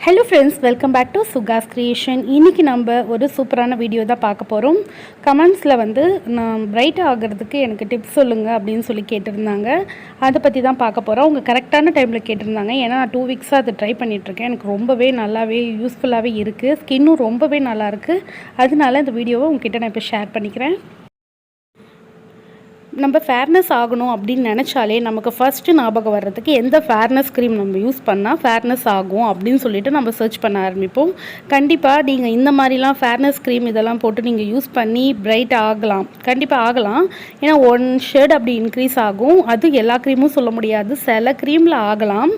Hello friends, welcome back to SUGA'S Creation. இன்னைக்கு நம்ம ஒரு சூப்பரான வீடியோ தான் பார்க்க போகிறோம். கமெண்ட்ஸில் நான் பிரைட் ஆகிறதுக்கு எனக்கு டிப்ஸ் சொல்லுங்கள் அப்படின்னு சொல்லி கேட்டிருந்தாங்க. அதை பற்றி தான் பார்க்க போகிறோம். அவங்க கரெக்டான டைமில் கேட்டிருந்தாங்க. ஏன்னா நான் 2 வீக்ஸாக அதை ட்ரை பண்ணிகிட்ருக்கேன். எனக்கு ரொம்பவே நல்லாவே யூஸ்ஃபுல்லாகவே இருக்குது. ஸ்கின்னும் ரொம்பவே நல்லாயிருக்கு. அதனால இந்த வீடியோவை உங்ககிட்ட நான் இப்போ ஷேர் பண்ணிக்கிறேன். நம்ம ஃபேர்னஸ் ஆகணும் அப்படின்னு நினச்சாலே நமக்கு ஃபஸ்ட்டு ஞாபகம் வர்றதுக்கு எந்த ஃபேர்னஸ் க்ரீம் நம்ம யூஸ் பண்ணால் ஃபேர்னஸ் ஆகும் அப்படின்னு சொல்லிட்டு நம்ம சர்ச் பண்ண ஆரம்பிப்போம். கண்டிப்பாக நீங்கள் இந்த மாதிரிலாம் ஃபேர்னஸ் க்ரீம் இதெல்லாம் போட்டு நீங்கள் யூஸ் பண்ணி பிரைட் ஆகலாம், கண்டிப்பாக ஆகலாம். ஏன்னா 1 ஷேட் அப்படி இன்க்ரீஸ் ஆகும். அது எல்லா க்ரீமும் சொல்ல முடியாது, சில க்ரீமில் ஆகலாம்.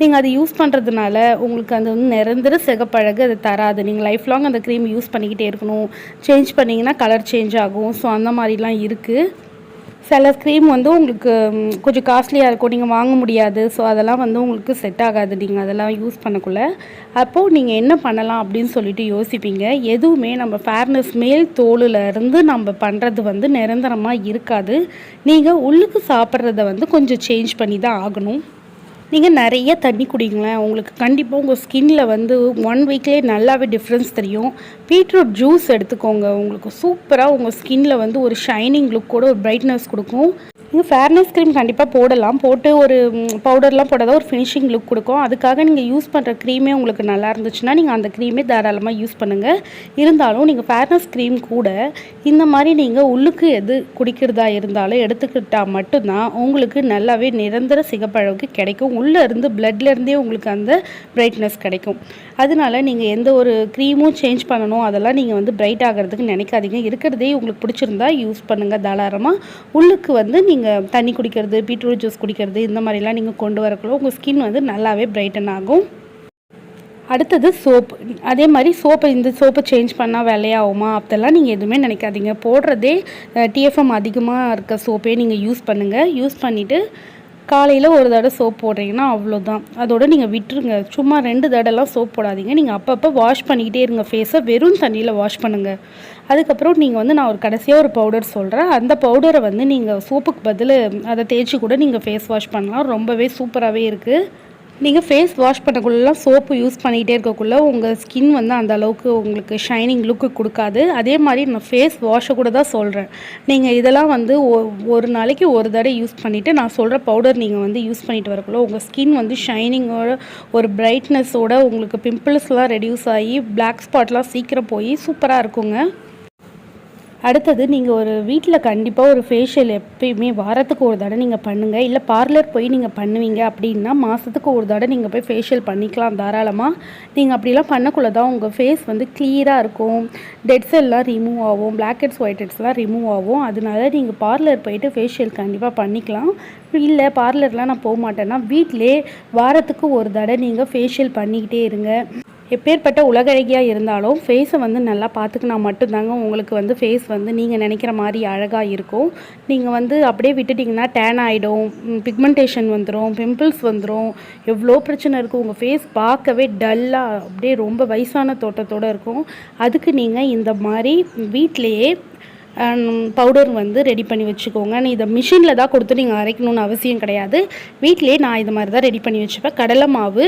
நீங்கள் அதை யூஸ் பண்ணுறதுனால உங்களுக்கு அது நிரந்தர சிகப்பழகு அது தராது. நீங்கள் லைஃப் லாங் அந்த க்ரீம் யூஸ் பண்ணிக்கிட்டே இருக்கணும். சேஞ்ச் பண்ணிங்கன்னா கலர் சேஞ்ச் ஆகும். ஸோ அந்த மாதிரிலாம் இருக்குது. சில க்ரீம் உங்களுக்கு கொஞ்சம் காஸ்ட்லியாக இருக்கும், நீங்கள் வாங்க முடியாது. ஸோ அதெல்லாம் உங்களுக்கு செட் ஆகாது நீங்கள் அதெல்லாம் யூஸ் பண்ணக்குள்ள. அப்போது நீங்கள் என்ன பண்ணலாம் அப்படின்னு சொல்லிட்டு யோசிப்பீங்க. எதுவுமே நம்ம ஃபேர்னஸ் மேல் தோலில் இருந்து நம்ம பண்ணுறது நிரந்தரமாக இருக்காது. நீங்கள் உள்ளுக்கு சாப்பிட்றத கொஞ்சம் சேஞ்ச் பண்ணி தான் ஆகணும். நீங்கள் நிறைய தண்ணி குடிங்களேன், உங்களுக்கு கண்டிப்பாக உங்கள் ஸ்கின்னில் 1 வீக்லேயே நல்லாவே டிஃப்ரென்ஸ் தெரியும். பீட்ரூட் ஜூஸ் எடுத்துக்கோங்க, உங்களுக்கு சூப்பராக உங்கள் ஸ்கின்னில் ஒரு ஷைனிங் லுக்கோட ஒரு பிரைட்னஸ் கொடுக்கும். நீங்கள் ஃபேர்னஸ் க்ரீம் கண்டிப்பாக போடலாம், போட்டு ஒரு பவுடர்லாம் போடாத ஒரு ஃபினிஷிங் லுக் கொடுக்கும். அதுக்காக நீங்கள் யூஸ் பண்ணுற க்ரீமே உங்களுக்கு நல்லா இருந்துச்சுன்னா நீங்கள் அந்த க்ரீமே தாராளமாக யூஸ் பண்ணுங்கள். இருந்தாலும் நீங்கள் ஃபேர்னஸ் க்ரீம் கூட இந்த மாதிரி நீங்கள் உள்ளுக்கு எது குடிக்கிறதா இருந்தாலும் எடுத்துக்கிட்டால் மட்டும்தான் உங்களுக்கு நல்லாவே நிரந்தர சிகப்பழகு கிடைக்கும். உள்ளே இருந்து பிளட்லேருந்தே உங்களுக்கு அந்த பிரைட்னஸ் கிடைக்கும். அதனால நீங்கள் எந்த ஒரு க்ரீமும் சேஞ்ச் பண்ணணும் அதெல்லாம் நீங்கள் பிரைட் ஆகிறதுக்கு நினைக்காதீங்க. இருக்கிறதே உங்களுக்கு பிடிச்சிருந்தா யூஸ் பண்ணுங்கள் தாராளமாக. உள்ளுக்கு நீங்கள் தண்ணி குடிக்கிறது, பீட்ரூட் ஜூஸ் குடிக்கிறது, இந்த மாதிரிலாம் நீங்கள் கொண்டு வரக்குள்ள உங்கள் ஸ்கின் நல்லாவே பிரைட்டன் ஆகும். அடுத்தது சோப். அதே மாதிரி இந்த சோப்பை சேஞ்ச் பண்ணால் வேலையாகுமா அதெல்லாம் நீங்கள் எதுவுமே நினைக்காதீங்க. போடுறதே டிஎஃப்எம் அதிகமாக இருக்க சோப்பே நீங்கள் யூஸ் பண்ணுங்கள். யூஸ் பண்ணிவிட்டு காலையில் ஒரு தடவை சோப் போடுறீங்கன்னா அவ்வளோதான், அதோடு நீங்கள் விட்டுருங்க. சும்மா 2 தடவைலாம் சோப் போடாதீங்க. நீங்கள் அப்பப்போ வாஷ் பண்ணிக்கிட்டே இருங்க. ஃபேஸை வெறும் தண்ணியில் வாஷ் பண்ணுங்கள். அதுக்கப்புறம் நீங்கள் நான் ஒரு கடைசியாக ஒரு பவுடர் சொல்கிறேன். அந்த பவுடரை நீங்கள் சோப்புக்கு பதில் அதை தேய்ச்சி கூட நீங்கள் ஃபேஸ் வாஷ் பண்ணலாம். ரொம்பவே சூப்பராகவே இருக்குது. நீங்கள் ஃபேஸ் வாஷ் பண்ணக்குள்ளெலாம் சோப்பு யூஸ் பண்ணிகிட்டே இருக்கக்குள்ள உங்கள் ஸ்கின் அந்த அளவுக்கு உங்களுக்கு ஷைனிங் லுக்கு கொடுக்காது. அதே மாதிரி நான் ஃபேஸ் வாஷை கூட தான் சொல்கிறேன். நீங்கள் இதெல்லாம் ஒரு நாளைக்கு ஒரு தடவை யூஸ் பண்ணிவிட்டு நான் சொல்கிற பவுடர் நீங்கள் யூஸ் பண்ணிட்டு வரக்குள்ள உங்கள் ஸ்கின் ஷைனிங்கோட ஒரு பிரைட்னஸோட உங்களுக்கு பிம்பிள்ஸ்லாம் ரெடியூஸ் ஆகி பிளாக் ஸ்பாட்லாம் சீக்கிரம் போய் சூப்பராக இருக்குங்க. அடுத்தது நீங்கள் ஒரு வீட்டில் கண்டிப்பாக ஒரு ஃபேஷியல் எப்பயுமே வாரத்துக்கு ஒரு தடவை நீங்கள் பண்ணுங்கள். இல்லை பார்லர் போய் நீங்கள் பண்ணுவீங்க அப்படின்னா மாதத்துக்கு ஒரு தடவை நீங்கள் போய் ஃபேஷியல் பண்ணிக்கலாம் தாராளமாக. நீங்கள் அப்படிலாம் பண்ணக்குள்ள தான் உங்கள் ஃபேஸ் கிளியராக இருக்கும். டெட் செல்லாம் ரிமூவ் ஆகும், பிளாக் ஹெட்ஸ் ஒயிட் ஹெட்ஸ்லாம் ரிமூவ் ஆகும். அதனால நீங்கள் பார்லர் போயிட்டு ஃபேஷியல் கண்டிப்பாக பண்ணிக்கலாம். இல்லை பார்லர்லாம் நான் போக மாட்டேன்னா வீட்டிலே வாரத்துக்கு ஒரு தடவை நீங்கள் ஃபேஷியல் பண்ணிக்கிட்டே இருங்க. எப்பேற்பட்ட உலகழகியாக இருந்தாலும் ஃபேஸை நல்லா பார்த்துக்கினா மட்டும்தாங்க உங்களுக்கு ஃபேஸ் நீங்கள் நினைக்கிற மாதிரி அழகாக இருக்கும். நீங்கள் அப்படியே விட்டுட்டிங்கன்னா டேன் ஆகிடும், பிக்மெண்டேஷன் வந்துடும், பிம்பிள்ஸ் வந்துடும், எவ்வளோ பிரச்சனை இருக்கும். உங்கள் ஃபேஸ் பார்க்கவே டல்லாக அப்படியே ரொம்ப வயசான தோட்டத்தோடு இருக்கும். அதுக்கு நீங்கள் இந்த மாதிரி வீட்டிலையே பவுடர் ரெடி பண்ணி வச்சுக்கோங்க. இதை மிஷினில் தான் கொடுத்து நீங்கள் அரைக்கணும்னு அவசியம் கிடையாது. வீட்டிலே நான் இது மாதிரி தான் ரெடி பண்ணி வச்சுப்பேன். கடலை மாவு,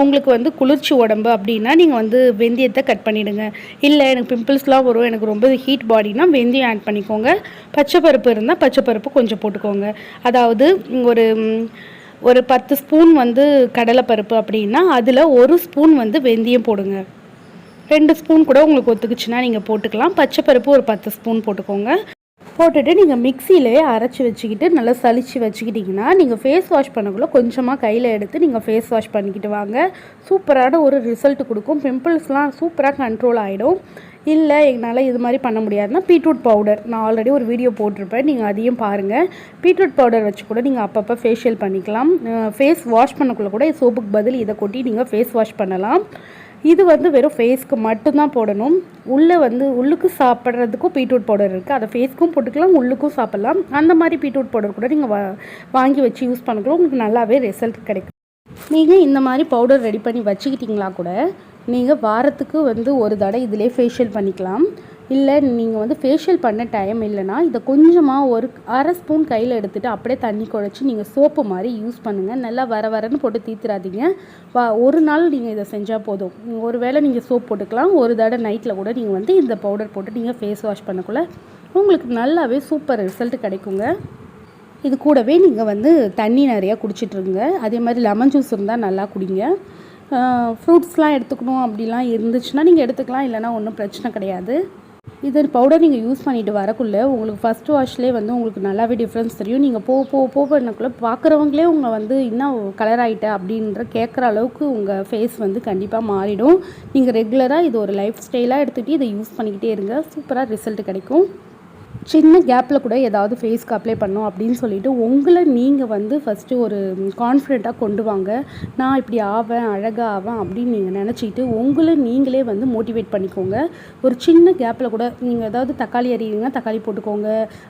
உங்களுக்கு குளிர்ச்சி உடம்பு அப்படின்னா நீங்கள் வெந்தயத்தை கட் பண்ணிவிடுங்க. இல்லை எனக்கு பிம்பிள்ஸ்லாம் வரும், எனக்கு ரொம்ப ஹீட் பாடினா வெந்தயம் ஆட் பண்ணிக்கோங்க. பச்சைப்பருப்பு இருந்தால் பச்சைப்பருப்பு கொஞ்சம் போட்டுக்கோங்க. அதாவது ஒரு 10 ஸ்பூன் கடலைப்பருப்பு அப்படின்னா அதில் 1 ஸ்பூன் வெந்தயம் போடுங்க. 2 ஸ்பூன் கூட உங்களுக்கு ஒத்துக்குச்சுன்னா நீங்கள் போட்டுக்கலாம். பச்சைப்பருப்பு ஒரு 10 ஸ்பூன் போட்டுக்கோங்க. போட்டுட்டு நீங்கள் மிக்சியிலே அரைச்சி வச்சுக்கிட்டு நல்லா சளிச்சு வச்சுக்கிட்டிங்கன்னா நீங்கள் ஃபேஸ் வாஷ் பண்ணக்குள்ள கொஞ்சமாக கையில் எடுத்து நீங்கள் ஃபேஸ் வாஷ் பண்ணிக்கிட்டு வாங்க. சூப்பரான ஒரு ரிசல்ட் கொடுக்கும். பிம்பிள்ஸ்லாம் சூப்பராக கண்ட்ரோல் ஆகிடும். இல்லை என்னால் இது மாதிரி பண்ண முடியாதுன்னா பீட்ரூட் பவுடர் நான் ஆல்ரெடி ஒரு வீடியோ போட்டிருப்பேன், நீங்கள் அதையும் பாருங்கள். பீட்ரூட் பவுடர் வச்சு கூட நீங்கள் அப்பப்போ ஃபேஷியல் பண்ணிக்கலாம். ஃபேஸ் வாஷ் பண்ணக்குள்ள கூட சோப்புக்கு பதில் இதை கொட்டி நீங்கள் ஃபேஸ் வாஷ் பண்ணலாம். இது வெறும் ஃபேஸ்க்கு மட்டும்தான் போடணும். உள்ளுக்கு சாப்பிட்றதுக்கும் பீட்ரூட் பவுடர் இருக்குது. அதை ஃபேஸ்க்கும் போட்டுக்கலாம், உள்ளுக்கும் சாப்பிட்லாம். அந்த மாதிரி பீட்ரூட் பவுடர் கூட நீங்கள் வாங்கி வச்சு யூஸ் பண்ணிக்கலாம். உங்களுக்கு நல்லாவே ரிசல்ட் கிடைக்கும். நீங்கள் இந்த மாதிரி பவுடர் ரெடி பண்ணி வச்சுக்கிட்டிங்களா கூட நீங்கள் வாரத்துக்கு ஒரு தடவை இதிலே ஃபேஷியல் பண்ணிக்கலாம். இல்லை நீங்கள் வந்து ஃபேஷியல் பண்ண டைம் இல்லைனா இதை கொஞ்சமாக ஒரு அரை ஸ்பூன் கையில் எடுத்துகிட்டு அப்படியே தண்ணி குழச்சி நீங்கள் சோப்பு மாதிரி யூஸ் பண்ணுங்கள். நல்லா வரன்னு போட்டு தீத்துறாதீங்க. ஒரு நாள் நீங்கள் இதை செஞ்சால் போதும். ஒரு வேளை நீங்கள் சோப் போட்டுக்கலாம், ஒரு தடவை நைட்டில் கூட நீங்கள் வந்து இந்த பவுடர் போட்டு நீங்கள் ஃபேஸ் வாஷ் பண்ணக்குள்ள உங்களுக்கு நல்லாவே சூப்பர் ரிசல்ட் கிடைக்குங்க. இது கூடவே நீங்கள் வந்து தண்ணி நிறையா குடிச்சிட்ருங்க. அதே மாதிரி லெமன் ஜூஸ் இருந்தால் நல்லா குடிங்க. ஃப்ரூட்ஸ்லாம் எடுத்துக்கணும் அப்படிலாம் இருந்துச்சுன்னா நீங்கள் எடுத்துக்கலாம், இல்லைனா ஒன்றும் பிரச்சனை கிடையாது. இது பவுடர் நீங்கள் யூஸ் பண்ணிவிட்டு வரக்குள்ளே உங்களுக்கு ஃபஸ்ட் வாஷ்லேயே வந்து உங்களுக்கு நல்லாவே டிஃப்ரென்ஸ் தெரியும். நீங்கள் போக பண்ணக்குள்ளே பார்க்குறவங்களே உங்களை வந்து இன்னும் கலர் ஆகிட்ட அப்படின்ற கேட்குற அளவுக்கு உங்கள் ஃபேஸ் வந்து கண்டிப்பாக மாறிடும். நீங்கள் ரெகுலராக இது ஒரு லைஃப் ஸ்டைலாக எடுத்துகிட்டு இதை யூஸ் பண்ணிக்கிட்டே இருங்க. சூப்பராக ரிசல்ட் கிடைக்கும். சின்ன கேப்பில் கூட ஏதாவது ஃபேஸ்க்கு அப்ளை பண்ணோம் அப்படின்னு சொல்லிட்டு உங்களை நீங்கள் வந்து ஃபஸ்ட்டு ஒரு கான்ஃபிடெண்ட்டாக கொண்டு வாங்க. நான் இப்படி ஆவேன், அழகாக ஆவேன் அப்படின்னு நீங்கள் நினச்சிட்டு உங்களை நீங்களே வந்து மோட்டிவேட் பண்ணிக்கோங்க. ஒரு சின்ன கேப்பில் கூட நீங்கள் ஏதாவது தக்காளி அறியுங்க, தக்காளி போட்டுக்கோங்க.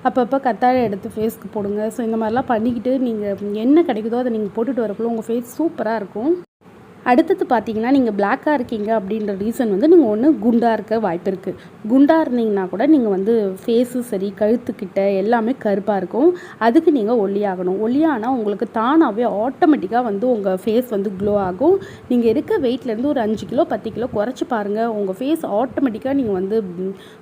அப்பப்போ கத்தாழை எடுத்து ஃபேஸ்க்கு போடுங்க. ஸோ இந்த மாதிரிலாம் பண்ணிக்கிட்டு நீங்கள் என்ன கிடைக்குதோ அதை நீங்கள் போட்டுட்டு வரக்குள்ள உங்கள் ஃபேஸ் சூப்பராக இருக்கும். அடுத்தது பார்த்தீங்கன்னா நீங்கள் பிளாக்காக இருக்கீங்க அப்படின்ற ரீசன் வந்து நீங்கள் ஒன்று குண்டாக இருக்க வாய்ப்பு இருக்குது. குண்டாக இருந்தீங்கன்னா கூட நீங்கள் வந்து ஃபேஸு சரி, கழுத்துக்கிட்ட எல்லாமே கருப்பாக இருக்கும். அதுக்கு நீங்கள் ஒல்லியாகணும். ஒல்லியானால் உங்களுக்கு தானாகவே ஆட்டோமேட்டிக்காக வந்து உங்கள் ஃபேஸ் வந்து க்ளோ ஆகும். நீங்கள் இருக்க வெயிட்லேருந்து ஒரு 5 கிலோ 10 கிலோ குறைச்சி பாருங்கள். உங்கள் ஃபேஸ் ஆட்டோமேட்டிக்காக நீங்கள் வந்து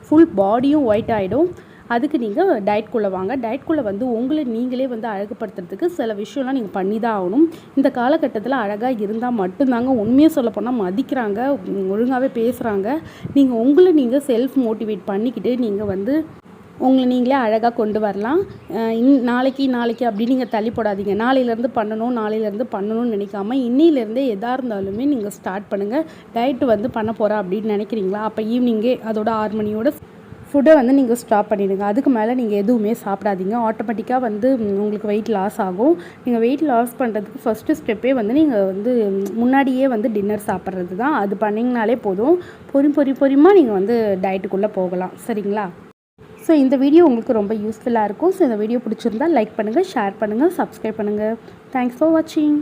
ஃபுல் பாடியும் ஒயிட் ஆகிடும். அதுக்கு நீங்கள் டயட்குள்ளே வாங்க. டயட்குள்ளே வந்து உங்களை நீங்களே வந்து அழகுப்படுத்துறதுக்கு சில விஷயம்லாம் நீங்கள் பண்ணி தான் ஆகணும். இந்த காலகட்டத்தில் அழகாக இருந்தால் மட்டும்தாங்க உண்மையாக சொல்லப்போனால் மதிக்கிறாங்க, ஒழுங்காகவே பேசுகிறாங்க. நீங்கள் உங்களை நீங்கள் செல்ஃப் மோட்டிவேட் பண்ணிக்கிட்டு நீங்கள் வந்து உங்களை நீங்களே அழகாக கொண்டு வரலாம். நாளைக்கு அப்படின்னு நீங்கள் தள்ளி போடாதீங்க. நாளையிலேருந்து பண்ணணும்னு நினைக்காம இன்னிலேருந்தே எதாக இருந்தாலுமே நீங்கள் ஸ்டார்ட் பண்ணுங்கள். டயட் வந்து பண்ண போகிறேன் அப்படின்னு நினைக்கிறீங்களா, அப்போ ஈவினிங்கே அதோட 6 மணியோட ஃபுட்டை வந்து நீங்கள் ஸ்டாப் பண்ணிடுங்க. அதுக்கு மேலே நீங்கள் எதுவுமே சாப்பிடாதீங்க. ஆட்டோமேட்டிக்காக வந்து உங்களுக்கு வெயிட் லாஸ் ஆகும். நீங்கள் வெயிட் லாஸ் பண்ணுறதுக்கு ஃபஸ்ட்டு ஸ்டெப்பே வந்து நீங்கள் வந்து முன்னாடியே வந்து டின்னர் சாப்பிட்றது தான். அது பண்ணிங்கனாலே போதும். பொறிமாக நீங்கள் வந்து டயட்டுக்குள்ளே போகலாம். சரிங்களா? ஸோ இந்த வீடியோ உங்களுக்கு ரொம்ப யூஸ்ஃபுல்லாக இருக்கும். ஸோ இந்த வீடியோ பிடிச்சிருந்தால் லைக் பண்ணுங்கள், ஷேர் பண்ணுங்கள், சப்ஸ்கிரைப் பண்ணுங்கள். தேங்க்ஸ் ஃபார் வாட்சிங்.